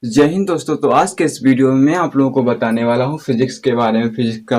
जय हिंद दोस्तों। तो आज के इस वीडियो में मैं आप लोगों को बताने वाला हूँ फिजिक्स के बारे में। फिजिक्स का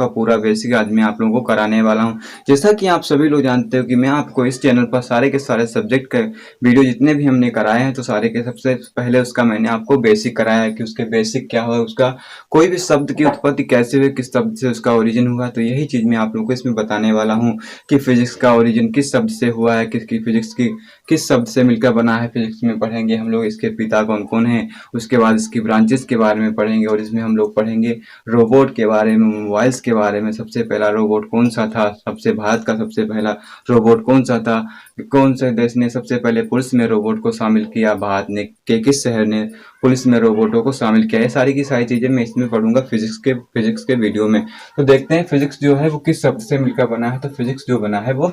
पूरा बेसिक आज मैं आप लोगों को कराने वाला हूँ। जैसा कि आप सभी लोग जानते हो कि मैं आपको इस चैनल पर सारे के सारे सब्जेक्ट के वीडियो जितने भी हमने कराए हैं, तो सारे के सबसे पहले उसका मैंने आपको बेसिक कराया है कि उसके बेसिक क्या हुआ, उसका कोई भी शब्द की उत्पत्ति कैसे हुई, किस शब्द से उसका ओरिजिन हुआ। तो यही चीज़ मैं आप लोगों को इसमें बताने वाला हूँ कि फिजिक्स का ओरिजिन किस शब्द से हुआ है, किसकी फिजिक्स की किस शब्द से मिलकर बना है। फिजिक्स में पढ़ेंगे हम लोग इसके पिता कौन कौन है, उसके बाद इसकी ब्रांचेस के बारे में पढ़ेंगे, और इसमें हम लोग पढ़ेंगे रोबोट के बारे में, मोबाइल्स के बारे में। सबसे पहला रोबोट कौन सा था, भारत का सबसे पहला रोबोट कौन सा था, कौन से देश ने सबसे पहले पुलिस में रोबोट को शामिल किया, भारत ने के किस शहर ने पुलिस में रोबोटों को शामिल किया। ये सारी की सारी चीजें मैं इसमें पढ़ूंगा फिजिक्स के वीडियो में। तो देखते हैं फिजिक्स जो है वो किस शब्द से मिलकर बना है। तो फिजिक्स जो बना है वो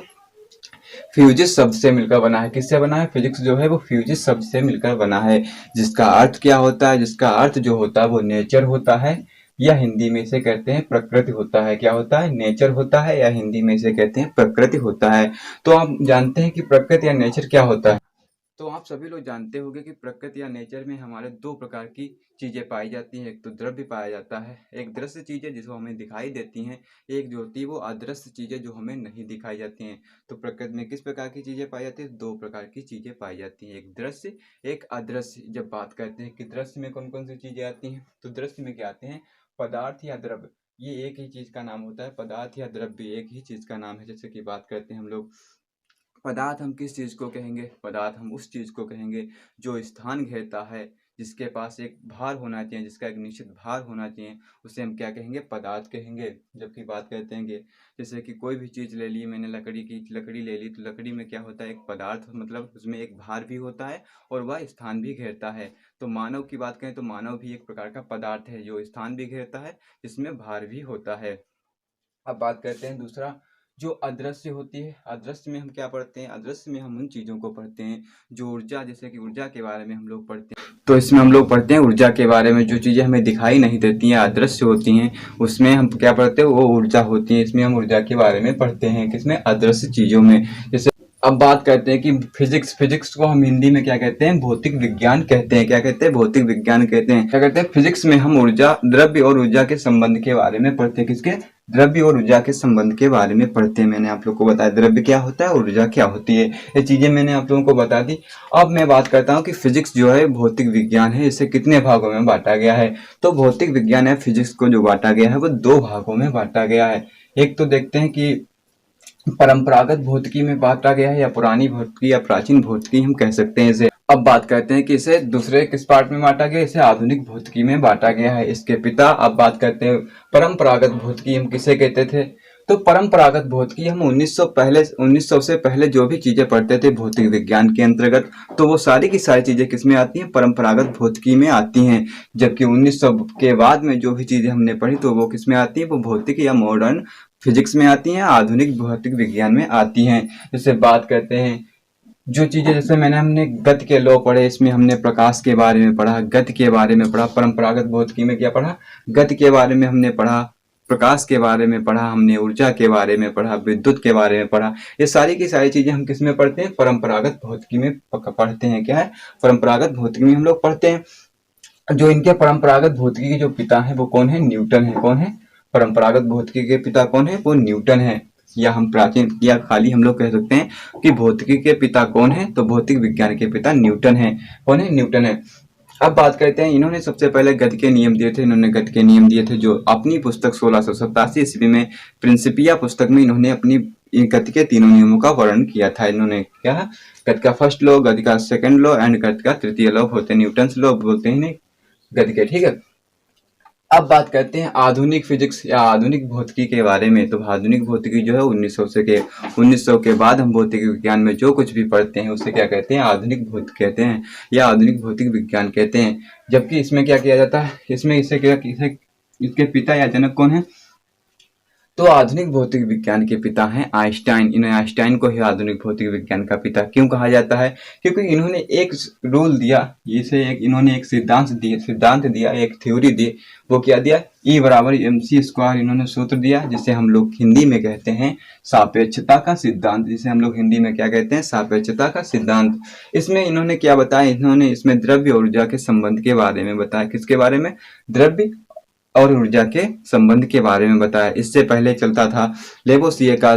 फ्यूजिस शब्द से मिलकर बना है। किससे बना है? फिजिक्स जो है वो फ्यूजिस शब्द से मिलकर बना है, जिसका अर्थ क्या होता है? जिसका अर्थ जो होता है वो नेचर होता है, या हिंदी में इसे कहते हैं प्रकृति होता है। क्या होता है? नेचर होता है, या हिंदी में इसे कहते हैं प्रकृति होता है। तो आप जानते हैं कि प्रकृति या नेचर क्या होता है। तो आप सभी लोग जानते होंगे कि प्रकृति या नेचर में हमारे दो प्रकार की चीजें पाई जाती हैं। एक तो द्रव्य पाया जाता है, एक दृश्य चीजें जिसको हमें दिखाई देती हैं, एक जो होती है वो अदृश्य चीजें जो हमें नहीं दिखाई जाती हैं। तो प्रकृति में किस प्रकार की चीजें पाई जाती है? दो प्रकार की चीजें पाई जाती हैं, एक दृश्य एक अदृश्य। जब बात करते हैं कि दृश्य में कौन कौन सी चीजें आती हैं, तो दृश्य में क्या आते हैं? पदार्थ या द्रव्य। ये एक ही चीज का नाम होता है, पदार्थ या द्रव्य एक ही चीज का नाम है। जैसे कि बात करते हैं हम लोग पदार्थ, हम किस चीज़ को कहेंगे? पदार्थ हम उस चीज़ को कहेंगे जो स्थान घेरता है, जिसके पास एक भार होना चाहिए, जिसका एक निश्चित भार होना चाहिए, उसे हम क्या कहेंगे? पदार्थ कहेंगे। जबकि बात करते हैं कि जैसे कि कोई भी चीज़ ले ली, मैंने लकड़ी ले ली, तो लकड़ी में क्या होता है? एक पदार्थ, मतलब उसमें एक भार भी होता है और वह स्थान भी घेरता है। तो मानव की बात करें तो मानव भी एक प्रकार का पदार्थ है जो स्थान भी घेरता है, जिसमें भार भी होता है। अब बात करते हैं दूसरा, जो अदृश्य होती है। अदृश्य में हम क्या पढ़ते हैं? अदृश्य में हम उन चीज़ों को पढ़ते हैं जो ऊर्जा, जैसे कि ऊर्जा के बारे में हम लोग पढ़ते हैं। तो इसमें हम लोग पढ़ते हैं ऊर्जा के बारे में। जो चीज़ें हमें दिखाई नहीं देती हैं, अदृश्य होती हैं, उसमें हम क्या पढ़ते हैं? वो ऊर्जा होती है। इसमें हम ऊर्जा के बारे में पढ़ते हैं, किसमें? अदृश्य चीज़ों में। जैसे अब बात करते हैं कि फिजिक्स को हम हिंदी में क्या कहते हैं? भौतिक विज्ञान कहते हैं। क्या कहते हैं? भौतिक विज्ञान कहते हैं। क्या कहते हैं? फिजिक्स में हम ऊर्जा, द्रव्य और ऊर्जा के संबंध के बारे में पढ़ते हैं। किसके? द्रव्य और ऊर्जा के संबंध के बारे में पढ़ते हैं। मैंने आप लोग को बताया द्रव्य क्या होता है, ऊर्जा क्या होती है, ये चीजें मैंने आप लोगों को बता दी। अब मैं बात करता हूँ कि फिजिक्स जो है भौतिक विज्ञान है, इसे कितने भागों में बांटा गया है। तो भौतिक विज्ञान है फिजिक्स को जो बांटा गया है वो दो भागों में बांटा गया है। एक तो देखते हैं कि परंपरागत भौतिकी में बांटा गया है, या पुरानी भौतिकी या प्राचीन भौतिकी हम कह सकते हैं इसे। अब बात करते हैं कि इसे दूसरे किस पार्ट में बांटा गया? इसे आधुनिक भौतिकी में बांटा गया है, इसके पिता। अब बात करते हैं परंपरागत भौतिकी हम किसे कहते थे। तो परंपरागत भौतिकी हम 1900 से पहले जो भी चीजें पढ़ते थे भौतिक विज्ञान के अंतर्गत, तो वो सारी की सारी चीजें किसमें आती हैं? परंपरागत भौतिकी में आती हैं। जबकि 1900 के बाद में जो भी चीजें हमने पढ़ी तो वो किसमें आती हैं? वो भौतिक या मॉडर्न फिजिक्स में आती हैं, आधुनिक भौतिक विज्ञान में आती हैं। जैसे बात करते हैं जो चीजें, जैसे हमने गति के लॉ पढ़े, इसमें हमने प्रकाश के बारे में पढ़ा, गति के बारे में पढ़ा। परंपरागत भौतिकी में क्या पढ़ा? गति के बारे में हमने पढ़ा, प्रकाश के बारे में पढ़ा, हमने ऊर्जा के बारे में पढ़ा, विद्युत के बारे में पढ़ा। ये सारी की सारी चीजें हम किसमें पढ़ते हैं? परंपरागत भौतिकी में पढ़ते हैं। क्या है? परंपरागत भौतिकी में हम लोग पढ़ते हैं। जो इनके परंपरागत भौतिकी के जो पिता हैं वो कौन है? न्यूटन है। कौन है? परंपरागत भौतिकी के पिता कौन है? वो न्यूटन है। या हम प्राचीन, या खाली हम लोग कह सकते हैं कि भौतिकी के पिता कौन है? तो भौतिक विज्ञान के पिता न्यूटन है। कौन है? न्यूटन है। अब बात करते हैं, इन्होंने सबसे पहले गति के नियम दिए थे। इन्होंने गति के नियम दिए थे जो अपनी पुस्तक 1687 ईस्वी में प्रिंसिपिया पुस्तक में इन्होंने अपनी गति के तीनों नियमों का वर्णन किया था। इन्होंने क्या? गति का फर्स्ट लॉ, गति का सेकंड लॉ एंड गति का तृतीय लॉ होते हैं। न्यूटन लॉ बोलते हैं गति के। ठीक है। अब बात करते हैं आधुनिक फिजिक्स या आधुनिक भौतिकी के बारे में। तो आधुनिक भौतिकी जो है 1900 के बाद हम भौतिक विज्ञान में जो कुछ भी पढ़ते हैं उसे क्या कहते हैं? आधुनिक भौतिक कहते हैं, या आधुनिक भौतिक विज्ञान कहते हैं। जबकि इसमें क्या किया जाता है? इसमें इसके पिता या जनक कौन है? तो आधुनिक भौतिक विज्ञान के पिता हैं आइंस्टाइन। इन्हें आइंस्टाइन को ही आधुनिक भौतिक विज्ञान का पिता क्यों कहा जाता है? क्योंकि इन्होंने एक रूल दिया, इन्होंने एक सिद्धांत दिया, एक थ्योरी दी। वो क्या दिया? E बराबर mc स्क्वायर। इन्होंने सूत्र दिया जिसे हम लोग हिंदी में कहते हैं सापेक्षता का सिद्धांत। जिसे हम लोग हिंदी में क्या कहते हैं? सापेक्षता का सिद्धांत। इसमें इन्होंने क्या बताया? इन्होंने इसमें द्रव्य और ऊर्जा के संबंध के बारे में बताया। किसके बारे में? द्रव्य और ऊर्जा के संबंध के बारे में बताया। इससे पहले चलता था लेवोसिए का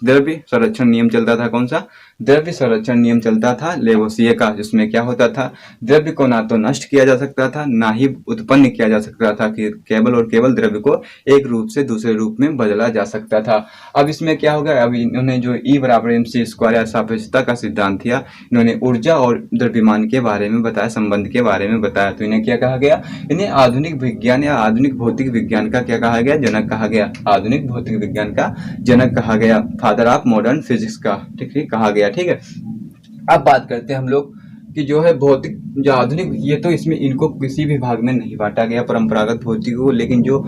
द्रव्य संरक्षण नियम चलता था। कौन सा? द्रव्य संरक्षण नियम चलता था लेवोसिए का, जिसमें क्या होता था? द्रव्य को ना तो नष्ट किया जा सकता था, ना ही उत्पन्न किया जा सकता था, कि केवल और केवल द्रव्य को एक रूप से दूसरे रूप में बदला जा सकता था। अब इसमें क्या हो गया? अब इन्होंने जो E बराबर mc स्क्वायर या सापेक्षता का सिद्धांत दिया, इन्होंने ऊर्जा और द्रव्यमान के बारे में बताया, संबंध के बारे में बताया। तो इन्हें क्या कहा गया? इन्हें आधुनिक विज्ञान या आधुनिक भौतिक विज्ञान का क्या कहा गया? जनक कहा गया। आधुनिक भौतिक विज्ञान का जनक कहा गया, फादर ऑफ मॉडर्न फिजिक्स का, ठीक है, कहा गया। ठीक है, अब बात करते हैं हम लोग कि जो है भौतिक, जो आधुनिक, ये तो इसमें इनको किसी भी भाग में नहीं बांटा गया परंपरागत भौतिकी को, लेकिन जो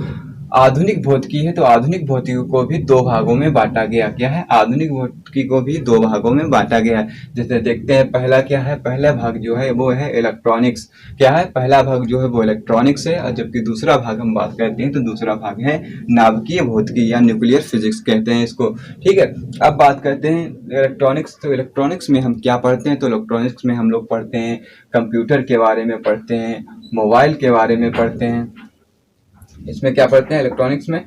आधुनिक भौतिकी है तो आधुनिक भौतिकी को भी दो भागों में बांटा गया। क्या है? आधुनिक भौतिकी को भी दो भागों में बांटा गया है। जैसे देखते हैं, पहला क्या है? पहला भाग जो है वो है इलेक्ट्रॉनिक्स। क्या है? पहला भाग जो है वो इलेक्ट्रॉनिक्स है, और जबकि दूसरा भाग हम बात करते हैं तो दूसरा भाग है नाभिकीय भौतिकी या न्यूक्लियर फिजिक्स कहते हैं इसको। ठीक है, अब बात करते हैं इलेक्ट्रॉनिक्स। तो इलेक्ट्रॉनिक्स में हम क्या पढ़ते हैं? तो इलेक्ट्रॉनिक्स में हम लोग पढ़ते हैं कंप्यूटर के बारे में पढ़ते हैं, मोबाइल के बारे में पढ़ते हैं। इसमें क्या पढ़ते हैं? इलेक्ट्रॉनिक्स में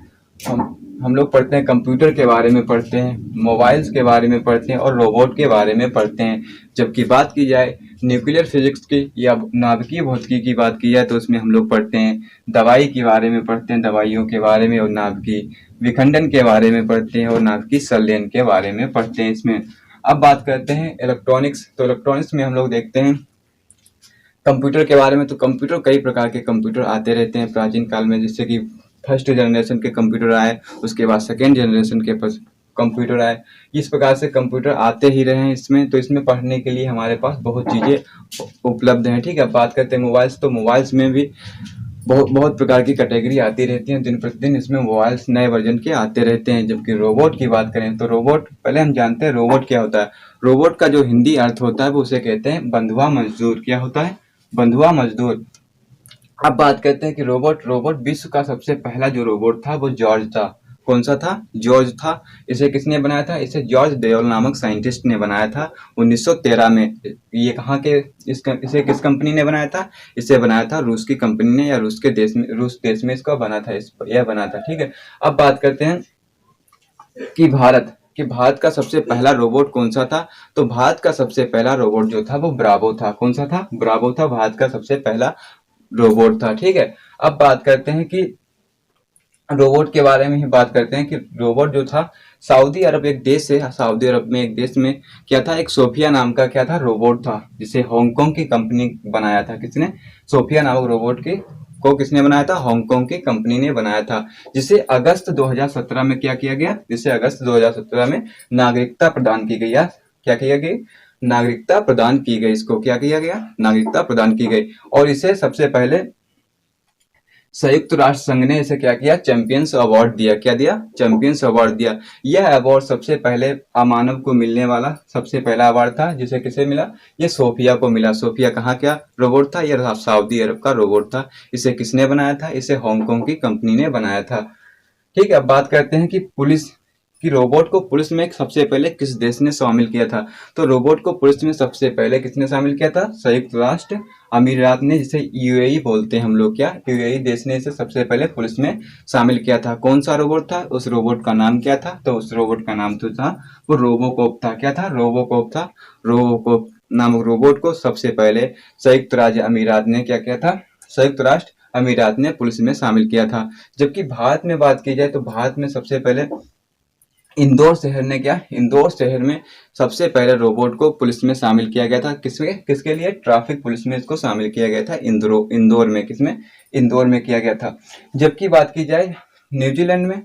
हम लोग पढ़ते हैं कंप्यूटर के बारे में पढ़ते हैं, मोबाइल्स के बारे में पढ़ते हैं और रोबोट के बारे में पढ़ते हैं। जबकि बात की जाए न्यूक्लियर फिजिक्स की या नाभिकीय भौतिकी की बात की जाए तो उसमें हम लोग पढ़ते हैं दवाई के बारे में पढ़ते हैं, दवाइयों के बारे में, और नाभिकीय विखंडन के बारे में पढ़ते हैं, और नाभिकीय संलयन के बारे में पढ़ते हैं इसमें। अब बात करते हैं इलेक्ट्रॉनिक्स। तो इलेक्ट्रॉनिक्स में हम लोग देखते हैं कंप्यूटर के बारे में। तो कंप्यूटर, कई प्रकार के कंप्यूटर आते रहते हैं प्राचीन काल में, जैसे कि फर्स्ट जनरेशन के कंप्यूटर आए, उसके बाद सेकेंड जनरेशन के कंप्यूटर आए। इस प्रकार से कंप्यूटर आते ही रहे हैं इसमें। तो इसमें पढ़ने के लिए हमारे पास बहुत चीज़ें उपलब्ध हैं। ठीक है, बात करते हैं मोबाइल्स। तो मोबाइल्स में भी बहुत प्रकार की कैटेगरी आती रहती है, दिन प्रतिदिन इसमें मोबाइल्स नए वर्जन के आते रहते हैं। जबकि रोबोट की बात करें तो रोबोट, पहले हम जानते हैं रोबोट क्या होता है। रोबोट का जो हिंदी अर्थ होता है वो उसे कहते हैं बंधुआ मजदूर। क्या होता है? बंधुआ मजदूर। अब बात करते हैं कि रोबोट विश्व का सबसे पहला जो रोबोट था वो जॉर्ज था। कौन सा था? जॉर्ज था। इसे किसने बनाया था? इसे जॉर्ज देओल नामक साइंटिस्ट ने बनाया था 1913 में। ये कहाँ के, इसे किस कंपनी ने बनाया था? इसे बनाया था रूस की कंपनी ने, या रूस देश में इसका बना था, यह बना था। ठीक है, अब बात करते हैं कि भारत का सबसे पहला रोबोट कौन सा था? तो भारत का सबसे पहला रोबोट जो था वो ब्रावो था। कौन सा था? ब्रावो था, भारत का सबसे पहला रोबोट था। ठीक है, अब बात करते हैं कि रोबोट के बारे में ही बात करते हैं कि रोबोट जो था, सऊदी अरब एक देश है, सऊदी अरब में एक देश में क्या था? एक सोफिया नाम का क्या था? रोबोट था, जिसे हांगकांग की कंपनी बनाया था। किसने? सोफिया नामक रोबोट को किसने बनाया था? हांगकांग की कंपनी ने बनाया था, जिसे अगस्त 2017 में क्या किया गया? जिसे अगस्त 2017 में नागरिकता प्रदान की गई। या क्या किया गया? नागरिकता प्रदान की गई। इसको क्या किया गया? नागरिकता प्रदान की गई। और इसे सबसे पहले संयुक्त राष्ट्र संघ ने इसे क्या किया? चैंपियंस अवार्ड दिया। क्या दिया? चैंपियंस अवार्ड दिया। यह अवार्ड सबसे पहले अमानव को मिलने वाला सबसे पहला अवार्ड था, जिसे किसे मिला? ये सोफिया को मिला। सोफिया कहाँ क्या रोबोट था? यह सऊदी अरब का रोबोट था। इसे किसने बनाया था? इसे हांगकांग की कंपनी ने बनाया था। ठीक है, अब बात करते हैं कि रोबोट को पुलिस में सबसे पहले किस देश ने शामिल किया था? तो रोबोट को पुलिस में सबसे पहले किसने शामिल किया था? संयुक्त राष्ट्र अमीरात ने, जिसे यूएई बोलते हैं हम लोग। क्या? यूएई देश ने इसे सबसे पहले पुलिस में शामिल किया था। कौन सा रोबोट था? उस रोबोट का नाम क्या था? तो उस रोबोट का नाम तो था वो रोबोकॉप था। क्या था? रोबोकॉप था। रोबोकॉप नामक रोबोट को सबसे पहले संयुक्त राज्य अमीरात ने क्या किया था? संयुक्त राष्ट्र अमीरात ने पुलिस में शामिल किया था। जबकि भारत में बात की जाए तो भारत में सबसे पहले इंदौर शहर में सबसे पहले रोबोट को पुलिस में शामिल किया गया था। किसके लिए? ट्रैफिक पुलिस में इसको शामिल किया गया था इंदौर में। किसमें? इंदौर में किया गया था। जबकि बात की जाए न्यूजीलैंड में,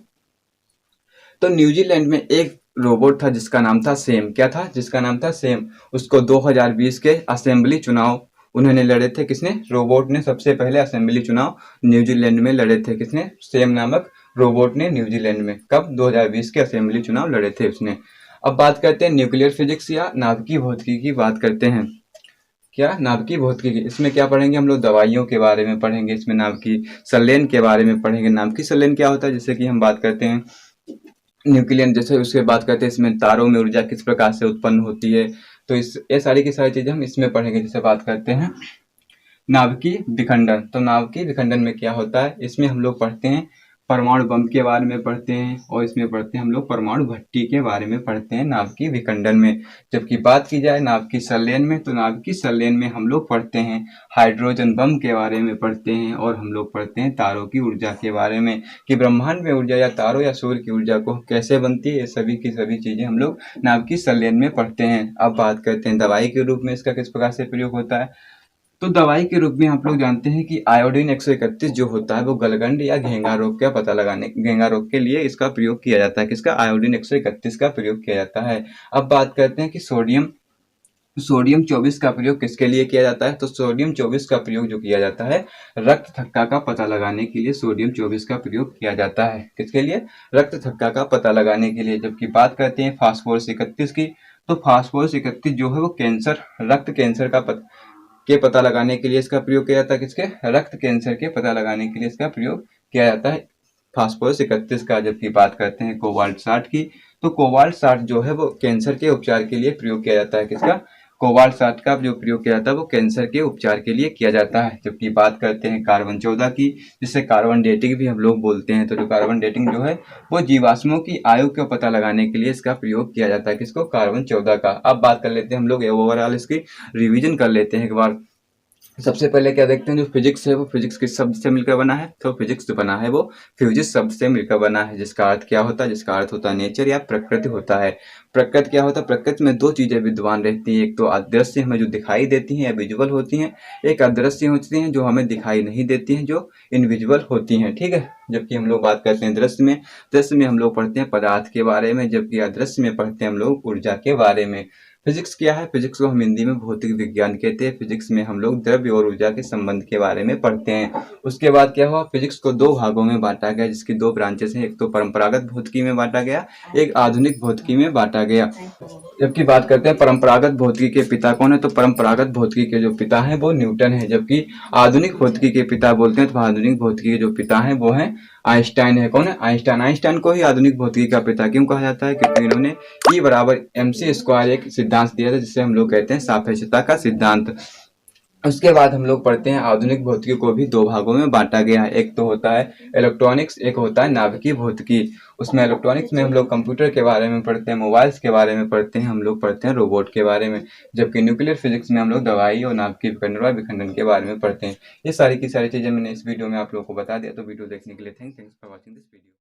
तो न्यूजीलैंड में एक रोबोट था जिसका नाम था सेम। क्या था? जिसका नाम था सेम। उसको 2020 के असेंबली चुनाव उन्होंने लड़े थे। किसने? रोबोट ने सबसे पहले असेंबली चुनाव न्यूजीलैंड में लड़े थे। किसने? सेम नामक रोबोट ने न्यूजीलैंड में। कब? 2020 के असेंबली चुनाव लड़े थे उसने। अब बात करते हैं न्यूक्लियर फिजिक्स या नाभिकीय भौतिकी की बात करते हैं। क्या? नाभिकीय भौतिकी। इसमें क्या पढ़ेंगे हम लोग? दवाइयों के बारे में पढ़ेंगे, इसमें नाभिकीय संलयन के बारे में पढ़ेंगे। नाभिकीय संलयन क्या होता है? जैसे कि हम बात करते हैं न्यूक्लियन, जैसे उसके बात करते हैं इसमें तारों में ऊर्जा किस प्रकार से उत्पन्न होती है, तो इस ये सारी की सारी चीजें हम इसमें पढ़ेंगे। जैसे बात करते हैं नाभिकीय विखंडन, तो नाभिकीय विखंडन में क्या होता है? इसमें हम लोग पढ़ते हैं परमाणु बम के बारे में पढ़ते हैं, और इसमें पढ़ते हैं हम लोग परमाणु भट्टी के बारे में पढ़ते हैं नाभिकीय विखंडन में। जबकि बात की जाए नाभिकीय संलयन में, तो नाभिकीय संलयन में हम लोग पढ़ते हैं हाइड्रोजन बम के बारे में पढ़ते हैं, और हम लोग पढ़ते हैं तारों की ऊर्जा के बारे में, कि ब्रह्मांड में ऊर्जा या तारों या सूर्य की ऊर्जा को कैसे बनती है। ये सभी की सभी चीजें हम लोग नाभिकीय संलयन में पढ़ते हैं। अब बात करते हैं दवाई के रूप में इसका किस प्रकार से प्रयोग होता है। तो दवाई के रूप में आप लोग जानते हैं कि आयोडीन 131 जो होता है वो गलगंड या घेंगा रोग का पता लगाने, घेंगा रोग के लिए इसका प्रयोग किया जाता है। किसका? आयोडीन 131 का प्रयोग किया जाता है। अब बात करते हैं कि सोडियम 24 का प्रयोग किसके लिए किया जाता है। तो सोडियम 24 का प्रयोग जो किया जाता है रक्त थक्का का पता लगाने के लिए सोडियम 24 का प्रयोग किया जाता है। किसके लिए? रक्त थक्का का पता लगाने के लिए। जबकि बात करते हैं फास्फोरस 31 की, तो फास्फोरस 31 जो है वो कैंसर, रक्त कैंसर के पता लगाने के लिए इसका प्रयोग किया जाता है। किसके? रक्त कैंसर के पता लगाने के लिए इसका प्रयोग किया जाता है फास्फोरस 31 का। जबकि बात करते हैं कोबाल्ट 60 की, तो कोबाल्ट 60 जो है वो कैंसर के उपचार के लिए प्रयोग किया जाता है। किसका? कोबाल्ट 60 का जो प्रयोग किया जाता है वो कैंसर के उपचार के लिए किया जाता है। जबकि बात करते हैं कार्बन 14 की, जिसे कार्बन डेटिंग भी हम लोग बोलते हैं। तो जो कार्बन डेटिंग जो है वो जीवाश्मों की आयु का पता लगाने के लिए इसका प्रयोग किया जाता है। किसको? कार्बन 14 का। अब बात कर लेते हैं हम लोग ओवरऑल इसकी रिवीजन कर लेते हैं एक बार। सबसे पहले क्या देखते हैं, जो फिजिक्स है वो फिजिक्स किस शब्द से मिलकर बना है। तो फिजिक्स जो बना है वो फ्यूजिस शब्द से मिलकर बना है, जिसका अर्थ क्या होता है? जिसका अर्थ होता है नेचर या प्रकृति होता है। प्रकृति क्या होता है? प्रकृति में दो चीजें विद्यमान रहती हैं, एक तो अदृश्य हमें जो दिखाई देती हैं या विजुअल होती हैं, एक अदृश्य होती हैं जो हमें दिखाई नहीं देती हैं, जो इनविजुअल होती हैं। ठीक है। जबकि हम लोग बात करते हैं दृश्य में हम लोग पढ़ते हैं पदार्थ के बारे में, जबकि अदृश्य में पढ़ते हैं हम लोग ऊर्जा के बारे में। फिजिक्स क्या है? फिजिक्स को हम हिंदी में भौतिक विज्ञान कहते हैं। फिजिक्स में हम लोग द्रव्य और ऊर्जा के संबंध के बारे में पढ़ते हैं। उसके बाद क्या हुआ? फिजिक्स को दो भागों में बांटा गया, जिसकी दो ब्रांचेस हैं। एक तो परंपरागत भौतिकी में बांटा गया, एक आधुनिक भौतिकी में बांटा गया। जबकि बात करते हैं परंपरागत भौतिकी के पिता कौन है, तो परंपरागत भौतिकी के जो पिता है वो न्यूटन है। जबकि आधुनिक भौतिकी के पिता बोलते हैं, तो आधुनिक भौतिकी के जो पिता है वो है आइंस्टाइन है। कौन है? आइंस्टाइन। आइंस्टाइन को ही आधुनिक भौतिकी का पिता क्यों कहा जाता है? क्योंकि इन्होंने E बराबर mc² एक सिद्धांत दिया था, जिसे हम लोग कहते हैं सापेक्षता का सिद्धांत। उसके बाद हम लोग पढ़ते हैं आधुनिक भौतिकी को भी दो भागों में बांटा गया है। एक तो होता है इलेक्ट्रॉनिक्स, एक होता है नाभिकीय भौतिकी। उसमें इलेक्ट्रॉनिक्स में हम लोग कंप्यूटर के बारे में पढ़ते हैं, मोबाइल्स के बारे में पढ़ते हैं, हम लोग पढ़ते हैं रोबोट के बारे में। जबकि न्यूक्लियर फिजिक्स में हम लोग दवाई और नाभिकीय विखंडन के बारे में पढ़ते हैं। ये सारी की सारी चीजें मैंने इस वीडियो में आप लोगों को बता दिया। तो वीडियो देखने के लिए thanks for watching this video.